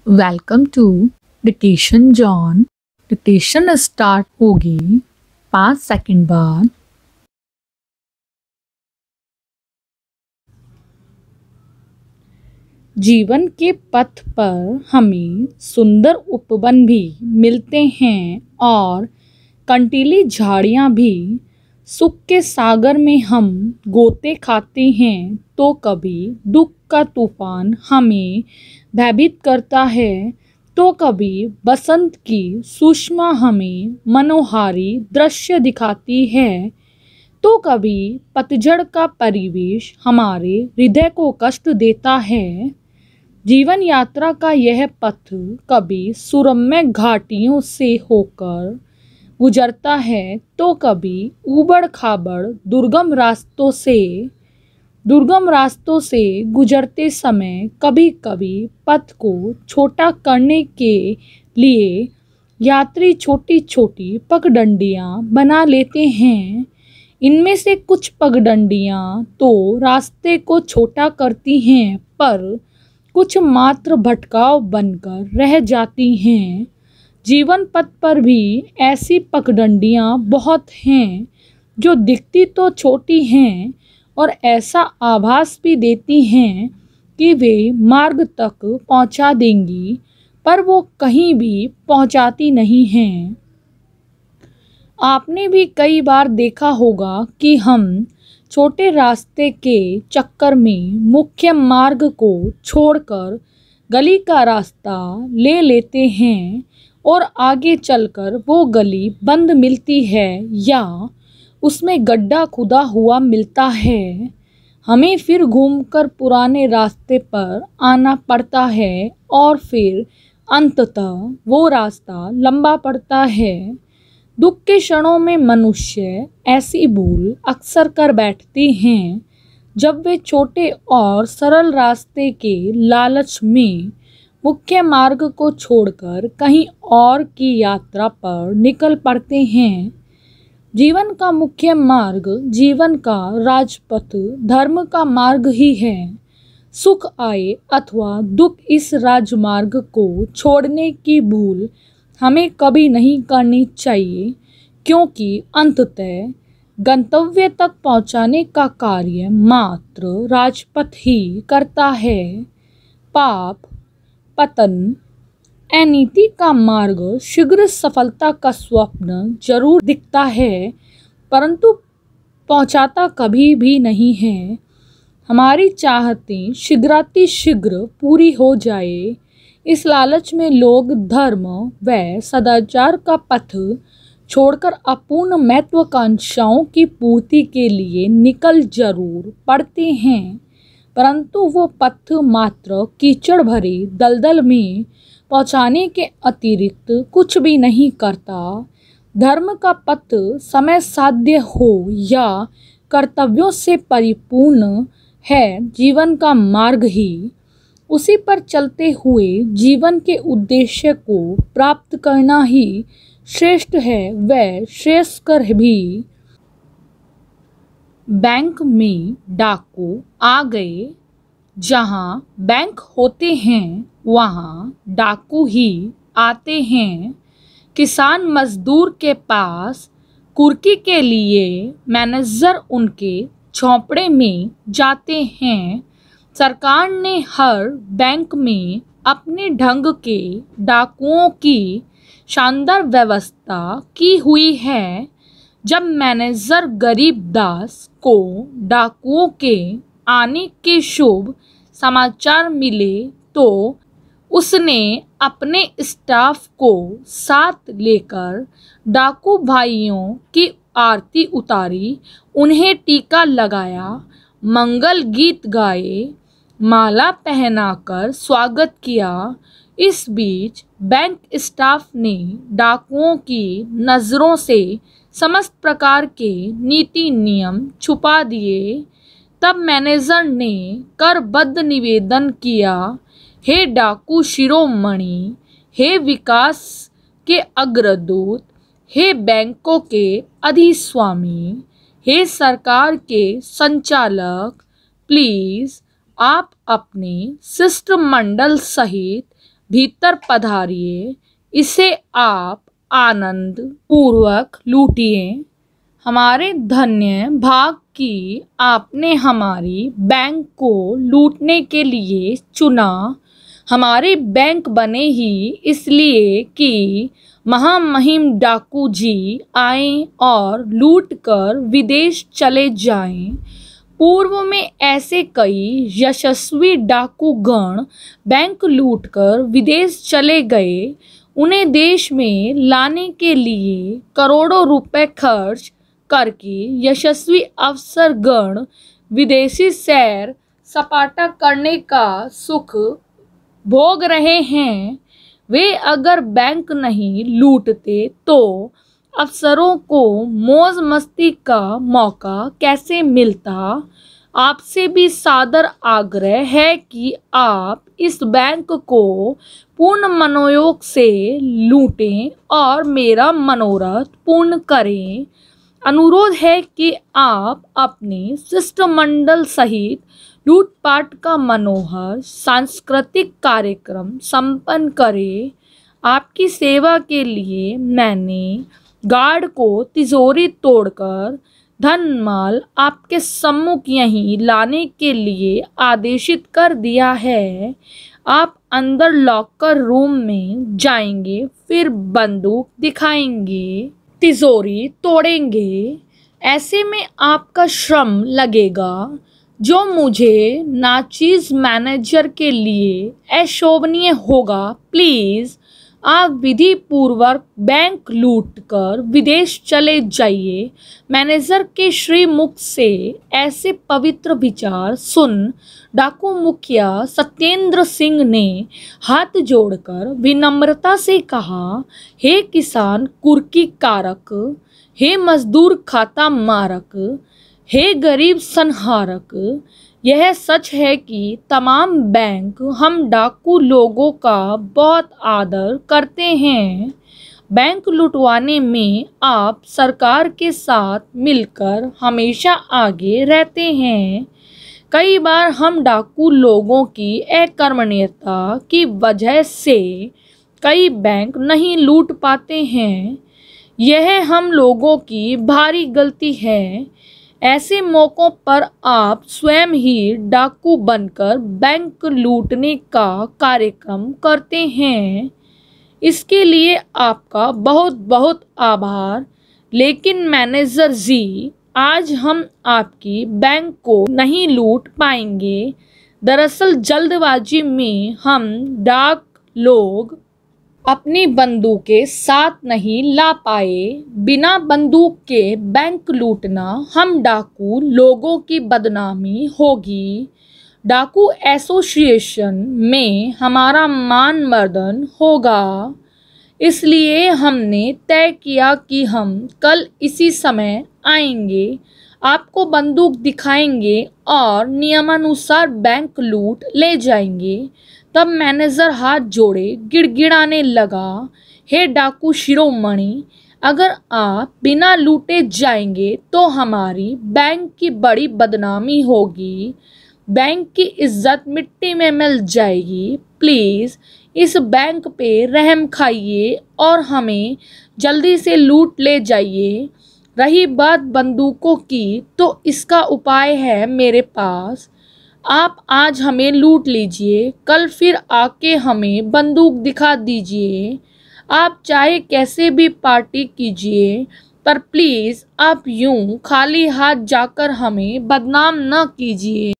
Welcome to dictation zone. Dictation start होगी 5 second बाद। जीवन के पथ पर हमें सुंदर उपवन भी मिलते हैं और कंटीली झाड़ियाँ भी। सुख के सागर में हम गोते खाते हैं तो कभी दुख का तूफान हमें भयभीत करता है, तो कभी बसंत की सुषमा हमें मनोहारी दृश्य दिखाती है, तो कभी पतझड़ का परिवेश हमारे हृदय को कष्ट देता है। जीवन यात्रा का यह पथ कभी सुरम्य घाटियों से होकर गुजरता है तो कभी ऊबड़ खाबड़ दुर्गम रास्तों से गुजरते समय कभी कभी पथ को छोटा करने के लिए यात्री छोटी छोटी पगडंडियाँ बना लेते हैं। इनमें से कुछ पगडंडियाँ तो रास्ते को छोटा करती हैं, पर कुछ मात्र भटकाव बनकर रह जाती हैं। जीवन पथ पर भी ऐसी पगडंडियाँ बहुत हैं जो दिखती तो छोटी हैं और ऐसा आभास भी देती हैं कि वे मार्ग तक पहुंचा देंगी, पर वो कहीं भी पहुंचाती नहीं हैं। आपने भी कई बार देखा होगा कि हम छोटे रास्ते के चक्कर में मुख्य मार्ग को छोड़कर गली का रास्ता ले लेते हैं और आगे चलकर वो गली बंद मिलती है या उसमें गड्ढा खुदा हुआ मिलता है। हमें फिर घूमकर पुराने रास्ते पर आना पड़ता है और फिर अंततः वो रास्ता लंबा पड़ता है। दुख के क्षणों में मनुष्य ऐसी भूल अक्सर कर बैठते हैं जब वे छोटे और सरल रास्ते के लालच में मुख्य मार्ग को छोड़कर कहीं और की यात्रा पर निकल पड़ते हैं। जीवन का मुख्य मार्ग, जीवन का राजपथ धर्म का मार्ग ही है। सुख आए अथवा दुख, इस राजमार्ग को छोड़ने की भूल हमें कभी नहीं करनी चाहिए, क्योंकि अंततः गंतव्य तक पहुंचाने का कार्य मात्र राजपथ ही करता है। पाप, पतन, अनीति का मार्ग शीघ्र सफलता का स्वप्न जरूर दिखता है, परंतु पहुंचाता कभी भी नहीं है। हमारी चाहतें शीघ्रातिशीघ्र पूरी हो जाए, इस लालच में लोग धर्म व सदाचार का पथ छोड़कर अपूर्ण महत्वाकांक्षाओं की पूर्ति के लिए निकल जरूर पड़ते हैं, परंतु वो पथ मात्र कीचड़ भरे दलदल में पहुंचाने के अतिरिक्त कुछ भी नहीं करता। धर्म का पथ समय साध्य हो या कर्तव्यों से परिपूर्ण है, जीवन का मार्ग ही। उसी पर चलते हुए जीवन के उद्देश्य को प्राप्त करना ही श्रेष्ठ है व श्रेयस्कर भी। बैंक में डाकू आ गए। जहाँ बैंक होते हैं वहाँ डाकू ही आते हैं। किसान मजदूर के पास कुर्की के लिए मैनेजर उनके झोंपड़े में जाते हैं। सरकार ने हर बैंक में अपने ढंग के डाकुओं की शानदार व्यवस्था की हुई है। जब मैनेजर गरीबदास को डाकुओं के आने के शुभ समाचार मिले तो उसने अपने स्टाफ को साथ लेकर डाकू भाइयों की आरती उतारी, उन्हें टीका लगाया, मंगल गीत गाए, माला पहनाकर स्वागत किया। इस बीच बैंक स्टाफ ने डाकुओं की नज़रों से समस्त प्रकार के नीति नियम छुपा दिए। तब मैनेजर ने करबद्ध निवेदन किया, हे डाकू शिरोमणि, हे विकास के अग्रदूत, हे बैंकों के अधिस्वामी, हे सरकार के संचालक, प्लीज़ आप अपने शिष्टमंडल सहित भीतर पधारिए, इसे आप आनंद पूर्वक लूटिए। हमारे धन्य भाग कि आपने हमारी बैंक को लूटने के लिए चुना। हमारे बैंक बने ही इसलिए कि महामहिम डाकू जी आएं और लूट कर विदेश चले जाएं। पूर्व में ऐसे कई यशस्वी डाकू गण बैंक लूटकर विदेश चले गए। उन्हें देश में लाने के लिए करोड़ों रुपए खर्च करके यशस्वी अफसर गण विदेशी सैर सपाटा करने का सुख भोग रहे हैं। वे अगर बैंक नहीं लूटते तो अफसरों को मौज मस्ती का मौका कैसे मिलता। आपसे भी सादर आग्रह है कि आप इस बैंक को पूर्ण मनोयोग से लूटें और मेरा मनोरथ पूर्ण करें। अनुरोध है कि आप अपने शिष्टमंडल सहित लूटपाट का मनोहर सांस्कृतिक कार्यक्रम संपन्न करें। आपकी सेवा के लिए मैंने गार्ड को तिजोरी तोड़कर धनमाल आपके सम्मुख यहीं लाने के लिए आदेशित कर दिया है। आप अंदर लॉकर रूम में जाएंगे, फिर बंदूक दिखाएंगे, तिजोरी तोड़ेंगे। ऐसे में आपका श्रम लगेगा जो मुझे नाचीज मैनेजर के लिए अशोभनीय होगा। प्लीज़ आप विधि पूर्वक बैंक लूटकर विदेश चले जाइए। मैनेजर के श्रीमुख से ऐसे पवित्र विचार सुन डाकू मुखिया सत्येंद्र सिंह ने हाथ जोड़कर विनम्रता से कहा, हे किसान कुर्की कारक, हे मजदूर खाता मारक, हे गरीब संहारक, यह सच है कि तमाम बैंक हम डाकू लोगों का बहुत आदर करते हैं। बैंक लुटवाने में आप सरकार के साथ मिलकर हमेशा आगे रहते हैं। कई बार हम डाकू लोगों की अकर्मण्यता की वजह से कई बैंक नहीं लूट पाते हैं। यह हम लोगों की भारी गलती है। ऐसे मौक़ों पर आप स्वयं ही डाकू बनकर बैंक लूटने का कार्यक्रम करते हैं। इसके लिए आपका बहुत बहुत आभार। लेकिन मैनेजर जी, आज हम आपकी बैंक को नहीं लूट पाएंगे। दरअसल जल्दबाजी में हम डाक लोग अपनी बंदूकें साथ नहीं ला पाए। बिना बंदूक के बैंक लूटना हम डाकू लोगों की बदनामी होगी। डाकू एसोसिएशन में हमारा मान मर्दन होगा। इसलिए हमने तय किया कि हम कल इसी समय आएंगे, आपको बंदूक दिखाएंगे और नियमानुसार बैंक लूट ले जाएंगे। तब मैनेजर हाथ जोड़े गिड़गिड़ाने लगा, हे डाकू शिरोमणि, अगर आप बिना लूटे जाएंगे तो हमारी बैंक की बड़ी बदनामी होगी। बैंक की इज्जत मिट्टी में मिल जाएगी। प्लीज़ इस बैंक पे रहम खाइए और हमें जल्दी से लूट ले जाइए। रही बात बंदूकों की, तो इसका उपाय है मेरे पास। आप आज हमें लूट लीजिए, कल फिर आके हमें बंदूक दिखा दीजिए। आप चाहे कैसे भी पार्टी कीजिए, पर प्लीज़ आप यूं खाली हाथ जाकर हमें बदनाम न कीजिए।